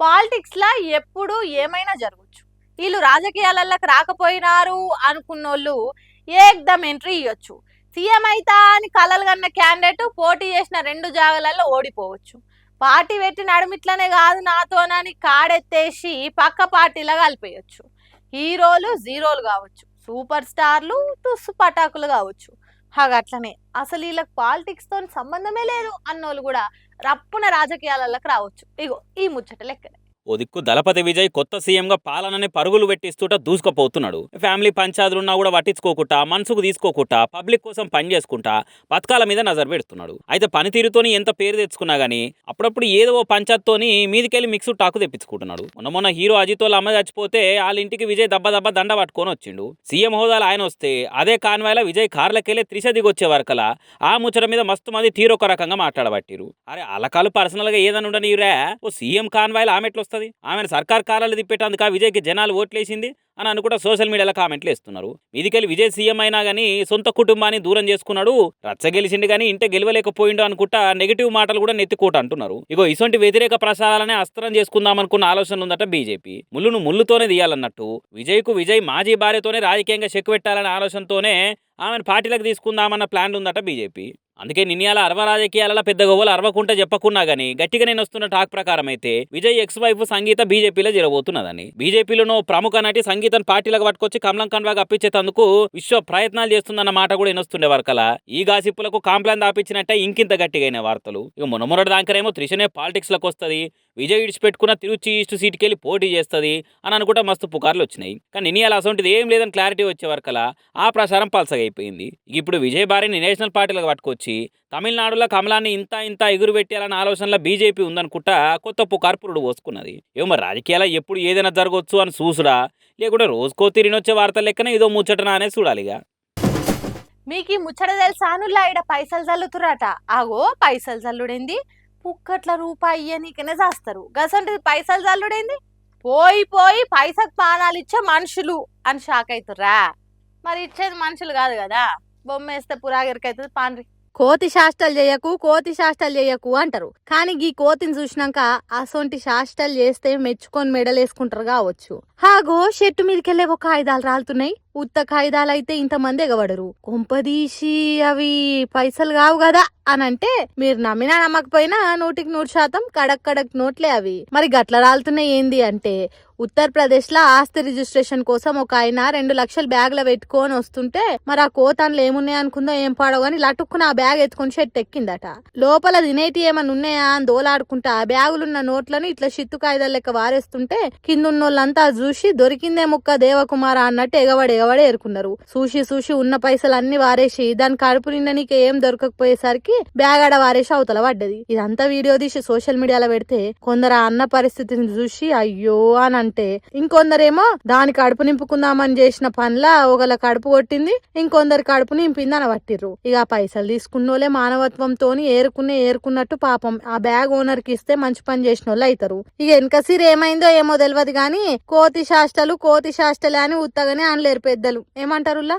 పాలిటిక్స్‌లా ఎప్పుడు ఏమైనా జరగొచ్చు. ఈళ్ళు రాజకీయాలలోకి రాకపోయినారు అనుకున్నోళ్ళు ఏకదం ఎంట్రీ ఇయ్యొచ్చు. సీఎం అయితా అని కలలు కన్న క్యాండిడేట్ పోటీ చేసిన 2 జాగాలలో ఓడిపోవచ్చు. పార్టీ పెట్టి నడుమిట్లనే కాదు నాతోనని కాడెత్తేసి పక్క పార్టీలా కలిపేయొచ్చు. హీరోలు జీరోలు కావచ్చు. సూపర్ స్టార్లు తుస్సు పటాకులు కావచ్చు. అట్లనే అసలు వీళ్ళకి పాలిటిక్స్‌తోని సంబంధమే లేదు అన్నోళ్ళు కూడా రప్పున రాజకీయాలలోకి రావచ్చు. ఇగో ఈ ముచ్చట లెక్కనే. ఓ దిక్కు దళపతి విజయ్ కొత్త సీఎంగా పాలనని పరుగులు పెట్టిస్తూట దూసుకుపోతున్నాడు. ఫ్యామిలీ పంచాదులున్నా కూడా పట్టించుకోకుండా, మనసుకు తీసుకోకుండా, పబ్లిక్ కోసం పని చేసుకుంటా పథకాల మీద నజర్ పెడుతున్నాడు. అయితే పనితీరుతోని ఎంత పేరు తెచ్చుకున్నా గానీ అప్పుడప్పుడు ఏదో ఓ పంచాయత్తోని మీదికెళ్ళి మిక్స్డ్ టాకు తెప్పించుకుంటున్నాడు. మొన్న హీరో అజిత్ వాళ్ళ అమ్మ చచ్చిపోతే వాళ్ళ ఇంటికి విజయ్ దెబ్బ దండ పట్టుకొని వచ్చిండు. సీఎం హోదాలో ఆయన వస్తే అదే కాన్వాయ్లో విజయ్ కార్లకెళ్ళి త్రిష దిగొచ్చే వరకలా ఆ ముచ్చట మీద మస్తు మంది తీరొక రకంగా మాట్లాడబట్టిరు. అరే అలకాలు పర్సనల్ గా ఏదని ఉండనిరా, ఓ సీఎం కాన్వాయ్లో ఆమె ఎట్లా వస్తుంది? ఆమెను సర్కార్ కాలాలు తిప్పేటందుకు విజయ్కి జనాలు ఓట్లేసింది అని అనుకుంటా సోషల్ మీడియాలో కామెంట్లు వేస్తున్నారు. మీదికెళ్ళి విజయ్ సీఎం అయినా గానీ సొంత కుటుంబాన్ని దూరం చేసుకున్నాడు, రచ్చ గెలిచిండు కానీ ఇంటే గెలవలేకపోయిండు అనుకుంటా నెగిటివ్ మాటలు కూడా నెత్తికోట అంటున్నారు. ఇగో ఇటువంటి వ్యతిరేక ప్రచారాలనే అస్త్రం చేసుకుందాం అనుకున్న ఆలోచన ఉందట బీజేపీ. ముళ్ళును ముళ్ళుతోనే తీయాలన్నట్టు విజయ్ మాజీ భార్యతోనే రాజకీయంగా చెక్కు పెట్టాలనే ఆలోచనతోనే ఆమెను పార్టీలకు తీసుకుందామన్న ప్లాన్ ఉందట బీజేపీ. అందుకే నిన్నయాల అరవ రాజకీయాలలో పెద్ద గొవ్వలు అరవకుంటే చెప్పకున్నా గానీ గట్టిగా నేను వస్తున్న టాక్ ప్రకారం అయితే విజయ్ ఎక్స్ వైఫ్ సంగీత బీజేపీలో జరగబోతున్నదని. బీజేపీలోనో ప్రముఖ నటి సంగీతను పార్టీలకు పట్టుకొచ్చి కమలం కన్వాగా అప్పించేందుకు విశ్వ ప్రయత్నాలు చేస్తుందన్న మాట కూడా వినొస్తుండే వరకలా ఈ గాసిప్పులకు కాంప్లాన్ దాపించినట్టే ఇంకింత గట్టిగైన వార్తలు. ఇక మొన్నమొన్నటి దాకరేమో త్రిషనే పాలిటిక్స్ లకు వస్తుంది, విజయ్ ఇడిచిపెట్టుకున్న తిరుచి ఈస్ట్ సీట్కి వెళ్ళి పోటీ చేస్తుంది అని అనుకుంటా మస్తు పుకార్లు వచ్చినాయి. కానీ నిన్నయాల అసొంటిది ఏం లేదని క్లారిటీ వచ్చే వరకలా ఆ ప్రచారం పల్సగైపోయింది. ఇప్పుడు విజయ్ భార్యని నేషనల్ పార్టీలకు పట్టుకొచ్చి తమిళనాడులో కమలాన్ని ఇంత ఎగురు పెట్టాలన్న ఆలోచనలో బీజేపీ ఉందనుకుంటా కొత్త పుకార్పురుడు పోసుకున్నది. ఏమో రాజకీయాల ఎప్పుడు ఏదైనా జరగవచ్చు అని చూసుడా, లేకుంటే రోజుకో తిరినొచ్చే వార్తల లెక్కన ఇదో ముచ్చటనా అనే చూడాలిగా. మీకు ఈ ముచ్చట తెలుసానులా ఈడ పైసలు చల్లుతురట. ఆగో పైసలు చల్లుడేంది, పుక్కట్ల రూపాయి ఇయ్యనీకనే చేస్తారు. గసంటిది పైసలు చల్లుడేంది, పోయి పైసకు పానాలు ఇచ్చే మనుషులు అని షాక్ అవుతుర్రా. మరి ఇచ్చేది మనుషులు కాదు కదా, బొమ్మ వేస్తే పురాగిరికైతుంది పాన్రి. కోతి శాస్త్రాలు చేయకు అంటారు. కానీ ఈ కోతిని చూసినాక అసొంటి శాస్త్రాలు చేస్తే మెచ్చుకొని మెడలేసుకుంటారు కావచ్చు. హాగో చెట్టు మీదకెళ్ళే ఒక కాగితాలు రాలుతున్నాయి. ఉత్త కాగితాలు అయితే ఇంతమంది ఎగబడరు. కొంపదీసి అవి పైసలు కావు కదా అని అంటే మీరు నమ్మినా నమ్మకపోయినా 100% కడక్ నోట్లే అవి. మరి గట్ల రాలుతున్నాయి ఏంది అంటే, ఉత్తరప్రదేశ్ లో ఆస్తి రిజిస్ట్రేషన్ కోసం ఒక ఆయన 2 లక్షలు బ్యాగ్ లో పెట్టుకొని వస్తుంటే మరి ఆ కోతాన్లు ఏమున్నాయి అనుకుందో ఏం పాడో గాని లటుక్కున ఆ బ్యాగ్ ఎత్తుకొని చెట్టు ఎక్కిందట. లోపల తినేటి ఏమన్నా ఉన్నాయా అని దోలాడుకుంటా ఆ బ్యాగులున్న నోట్లను ఇట్లా షిత్తు కాగితాలు లెక్క వారేస్తుంటే కిందున్నోళ్ళంతా చూసి దొరికిందే ముక్క దేవకుమార అన్నట్టు ఎగబడి ఏరుకున్నారు. చూసి ఉన్న పైసలు అన్ని వారేసి దాని కడుపు నిండా నీకు ఏం దొరకకపోయేసరికి బ్యాగ్ ఆడ వారేసి అవతల పడ్డది. ఇదంతా వీడియో తీసి సోషల్ మీడియాలో పెడితే కొందరు ఆ అన్న పరిస్థితిని చూసి అయ్యో అని అంటే, ఇంకొందరేమో దాని కడుపు నింపుకుందామని చేసిన పనిలా ఒకళ్ళ కడుపు కొట్టింది, ఇంకొందరు కడుపు నింపింది అని పట్టిర్రు. ఇక పైసలు తీసుకున్నోళ్ళే మానవత్వంతోని ఏరుకున్నట్టు పాపం ఆ బ్యాగ్ ఓనర్ కి ఇస్తే మంచి పని చేసిన వాళ్ళు అవుతారు. ఇక వెనకసిరి ఏమైందో ఏమో తెలియదు గాని కోతి శాస్త్రాలే అని ఉత్తగానే అనలేరు పెద్దలు. ఏమంటారులా?